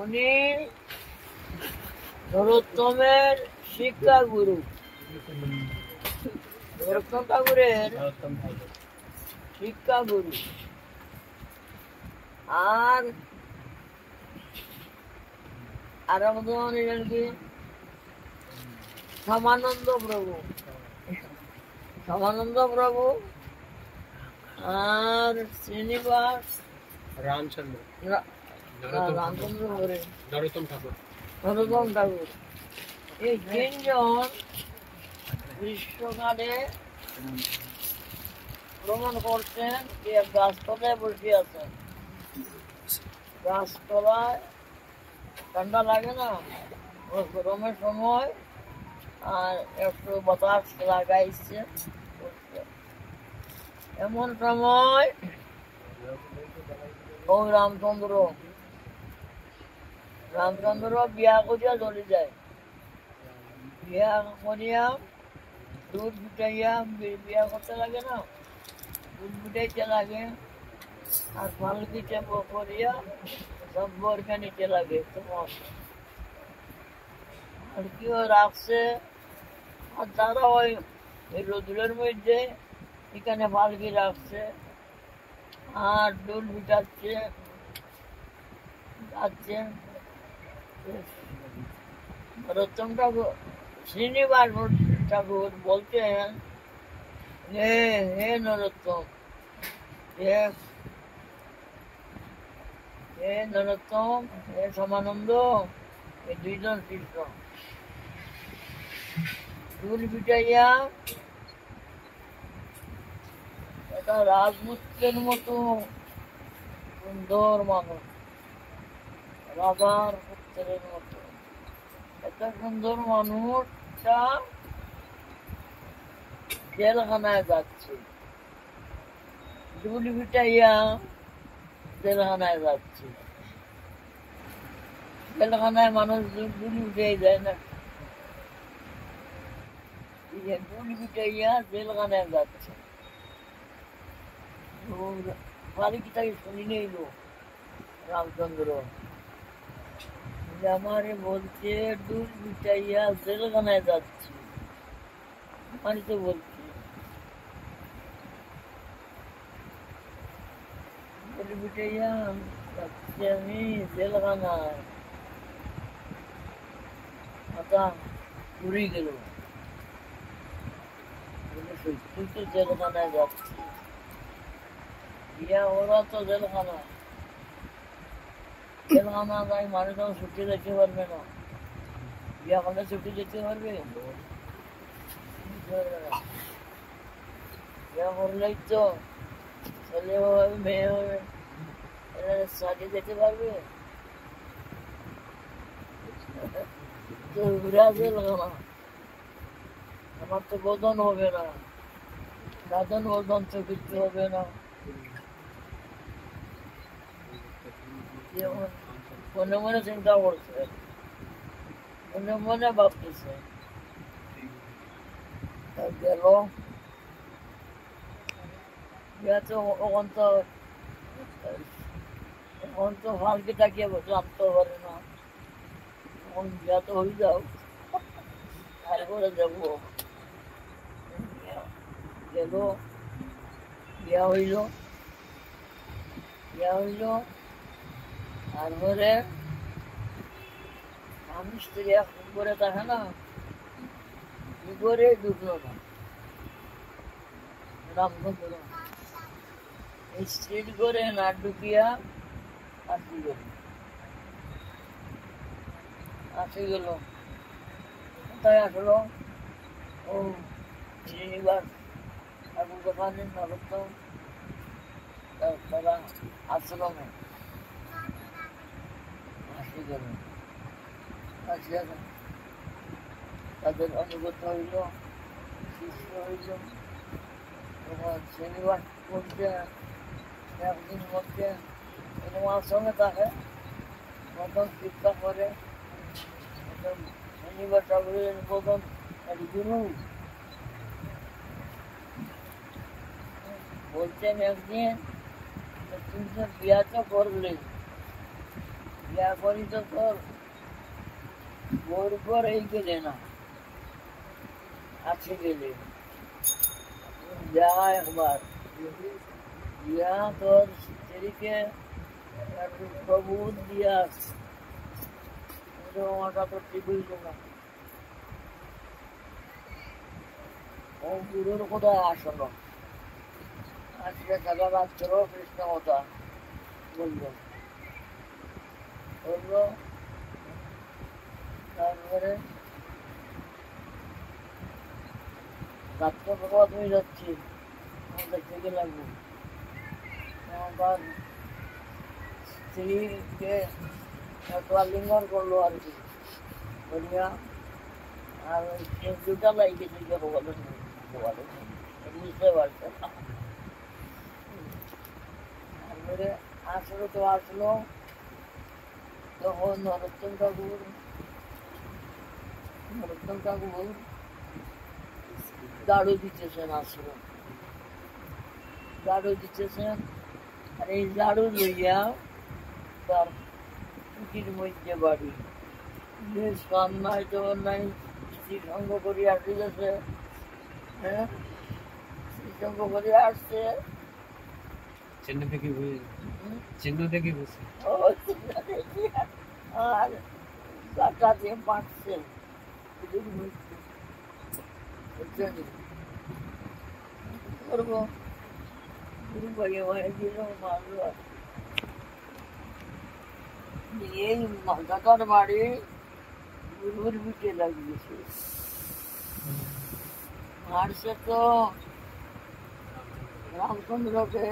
উনি নরোত্তমের শিক্ষা গুরু। নরোত্তম ঠাকুরের শিক্ষা গুরু। আর একজন এলেন কি সমানন্দ প্রভু। সমানন্দ প্রভু আর শ্রীনিবাস রামচন্দ্র রামচন্দ্র করে নরোত্তম ঠাকুর। নরোত্তম ঠাকুর। এই তিনজন গ্রীষ্মকালে ভ্রমণ করছেন। গাছতলায় বসে আছেন। গাছতলায় ঠান্ডা লাগে না গরমের সময়, আর একটু বাতাস লাগাইছে। এমন সময় ও রামচন্দ্র বিয়া করিয়া চলে যায়। বিয়া করিয়া দুধ ফুটাইয়া বিয়া করতে লাগে না, দুধ ফুটাইতে লাগে। আর পালকিতে করিয়া সব বরকে নিতে লাগে। তোমার আর কেউ রাখছে, আর তারা ওই রোদুলের মধ্যে এখানে পালকি রাখছে আর ডোল পিটাচ্ছে যাচ্ছে। নরোত্তম ঠাকুর শ্রীনিবাস ঠাকুর বলছেন, হে নরোত্তম, হে নরোত্তম, হে সমানন্দ, এই দুইজন শিষ্য ডুল পিটাইয়া এটা রাজপুত্রের মতো সুন্দর মানুষ, রাজার পুত্রের মতো এত সুন্দর মানুষটা জেলখানায় যাচ্ছে। ডুল পিটাইয়া জেলখানায় যাচ্ছে। জেলখানায় মানুষ ডুল উঠে যায় না, ডুল পিটাইয়া জেলখানায় যাচ্ছে। পালকিটাকে শুনি নিল রামচন্দ্র, আমারে বলছে ডুল পিটাইয়া জেলখানায় যাচ্ছি। আমি তো বলছি ডুল পিটাইয়া যাচ্ছি আমি জেলখানায়। মাথা ঘুরে গেল, সত্যি তো জেলখানায় যাচ্ছি। বিয়া ওরা তো জেলখানা যাই মানুষ ছুটি যেতে পারবে না। বিয়া করলে ছুটি যেতে পারবে? বিয়া করলেই তো ছেলে হবে মেয়ে হবে, সাজে যেতে পারবে? জেলখানা আমার তো বোধন হবে না, সাধন বোধন তো কিছু হবে না। মনে মনে চিন্তা করছে, মনে মনে ভাবতেছে। গেল এখন তো ফালকে তাকিয়ে জানতে পারে না। এখন বিয়া তো হয়ে যাও, তারপরে যাবো। গেল, বিয়া হইল, তারপরে স্বামী স্ত্রী এক করে থাকে না, করে ঢুকলো না রামচন্দ্র। স্ত্রীর করে না ঢুকিয়া আসি গেল। কোথায় আসলো? ও শ্রীনিবাস ঠাকুর দোকানে নরোত্তম তারা আশ্রমে আসি গেল। আসিয়া তাদের অনুগত হইল, শিষ্য হইল। তখন শ্রীনিবাস বলছে একদিন মধ্যে তোমার সঙ্গে থাকে, প্রথম শিক্ষা করে শনিবার ঠাকুরের প্রথম গুরু বলছেন, একদিন তুমি বিয়া তো করলে, ইয়া করি তো তোর ভোর পরেই গেলে না, আছে গেলে যা একবার ইয়া তোর স্ত্রীকে একটু সবুজ দিয়া আমাটা তো ঠিক হইল না। ও গুরুর কোথায় আসলো, আজকে সারা রাত্র কৃষ্ণ কথা বললো বললো। তারপরে রাত্র প্রভাত হয়ে যাচ্ছি, আমাদের থেকে লাগবো। আমার স্ত্রীকে একটু আলিঙ্গন করলো আর কি বলিয়া, আর ওই দুটা লাইকে দিকে বুঝতে পারছে না। তারপরে আসলো তো আসলো, তখন নরোত্তম ঠাকুর দাড়ু দিতেছেন, আসলো দাড়ু দিতেছেন। আর এই দাড়ু লইয়া তার পুঁটির মধ্যে বাড়ি কান নাই জোর নাই, স্ত্রী সঙ্গ করিয়া আসতেছে। হ্যাঁ, স্ত্রী সঙ্গ করিয়া আসছে, চেন্নাই থেকে বসে আর কাটা দিয়ে পাঁচছে পুঁটির মধ্যে। করবো গুরু ভাইয়া ভাইয়া দিল, মারলো। এই মাথাটার বাড়ি গুরুর বিটে লাগিয়েছে, মারছে তো রামচন্দ্রকে।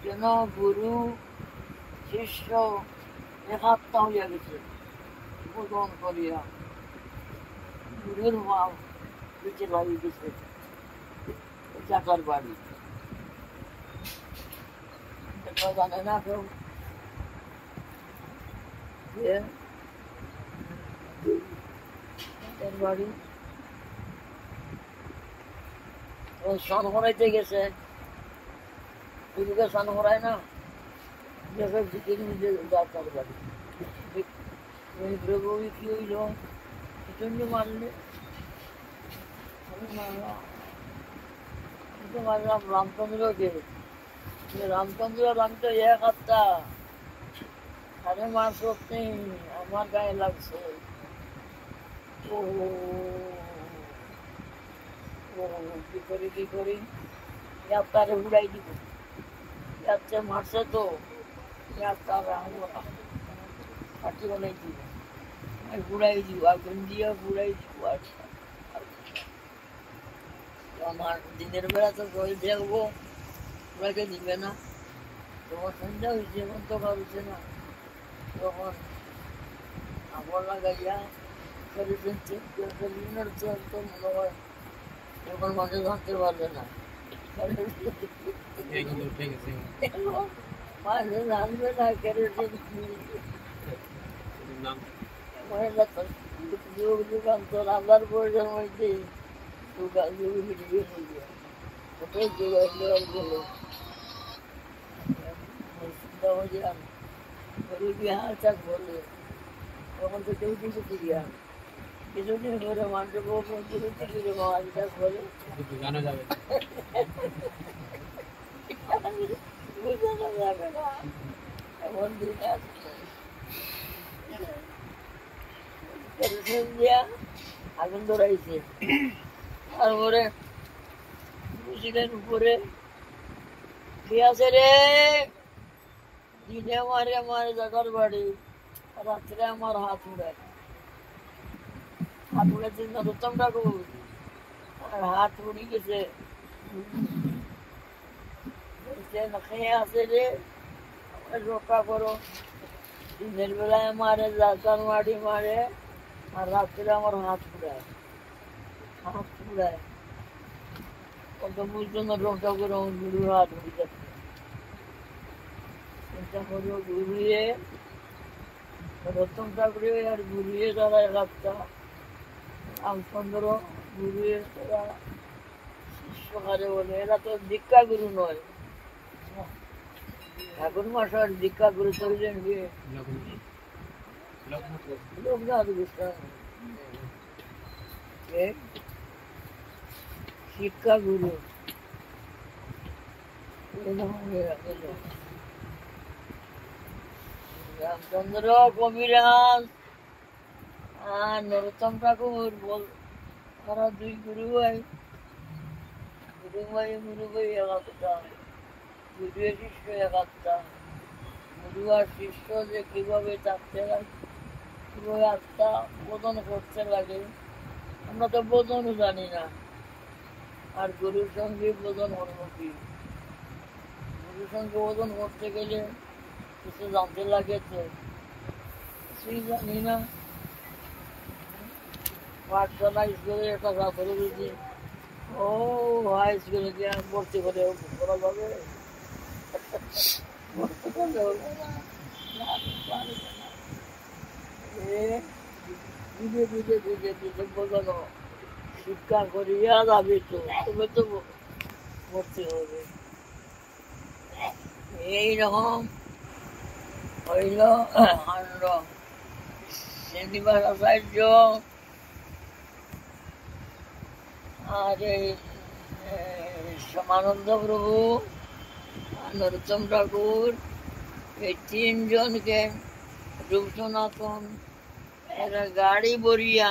যেন গুরু শিষ্য একাত্মা হইয়া গেছে, বোধন করিয়া গুরুর মা বিটে লাগিয়ে গেছে চাকার বাড়ি। জানে না কেউ বাড়ি স্নান করাইতে গেছে, গুরুকে স্নান করায় না, চাকার বাড়ি। প্রভু কি হইল, জন্য মারলে মারলাম রামচন্দ্রকে। রামচন্দ্র রামটা এক আত্মা, আরে মার সত্যি আমার গায়ে লাগছে। ও কি করি তারে উড়াই দিব, মারছে তো পাটি বানাই দিব, ঘুরাই দিব, আগুন দিয়ে ঘুরাই দিব। আমার দিনের বেলা তো বই দেখবো, ওরাকে দিবে না। তোমার সন্ধ্যা হয়েছে, এখন তো হচ্ছে না, তখন আবার লাগাইয়া মনে হয় এখন মাঝে জানতে পারবে না, মাঝে জানবে না কেরোসিন যুগান্তর আল্লাহর প্রয়োজন হয়েছে, ওটাই যোগান্তর গেল। চাক বলে তখন তো কেউ কিছু ফিরিয়া কিছুদিন ধরে মানুষের চাক বলে জানা যাবে বোঝানো যাবে না, এমন দিন আসছে। দিয়া আগুন ধরাইছে, তারপরে বুঝিলেন উপরে আছে রে, দিনে মারে আমার জাগার বাড়ি, রাত্রে আমার হাত উড়ায়। হাত উড়েছে নরোত্তম ঠাকুর, আর হাত উড়ি গেছে। খেয়ে আছে রে, রক্ষা করো। দিনের বেলায় মারে, জাগার বাড়ি মারে, আর রাত্রে আমার হাত উড়ায়। কত বুঝতো না, রক্ষা করো, গুরুর হাত উড়ে যাচ্ছে। চিন্তা করো ঘুরিয়ে রতন ঠাকুরে আর ঘুরিয়ে তারা রাস্তা রামচন্দ্র ঘুরিয়ে তারা শিষ্য কারে বলে, এরা তো দীক্ষা গুরু নয়। ঠাকুর মশাই দীক্ষা করে চললেন গিয়ে লোকনাথ গোস্বামী শিক্ষা গুরু রামচন্দ্র কবিরাজ আর নরোত্তম ঠাকুর বল তারা দুই গুরু ভাই একাত্তা গুরু শিষ্য একাত্তা গুরু আর শিষ্য যে কিভাবে থাকতে লাগে কিভাবে আত্মা বোধন করতে লাগে আমরা তো বোধনও জানি না আর গুরুর সঙ্গে বোধন করবো কি গুরুর সঙ্গে বোধন করতে গেলে কিছু জানতে লাগে তো কিছুই জানি না পাঠশালা স্কুলে একটা ছাত্র বুঝি ও হাই স্কুলে গিয়ে ভর্তি করে করা যাবে ভর্তি করলে হলো না বুঝে বুঝে বুঝে বুঝে বোঝানো শিক্ষা করিয়া যাবে তো তবে তো ভর্তি হবে এইরকম হইল কাণ্ড শ্রীনিবাস আচার্য আর এই সমানন্দ প্রভু নরোত্তম ঠাকুর এই তিনজনকে রূপ সনাতন এরা গাড়ি বরিয়া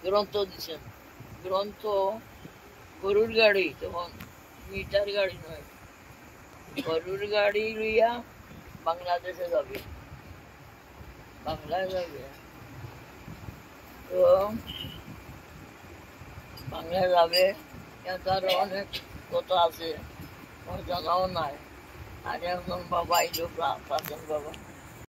গ্রন্থ দিচ্ছেন গ্রন্থ গরুর গাড়ি তখন মিটার গাড়ি নয় গরুর গাড়ি লইয়া বাংলাদেশে যাবে বাংলায় যাবে তো বাংলায় যাবে তার অনেক কথা আছে আমার জানাও নাই আর এখন বাবা এলো প্রাচীন বাবা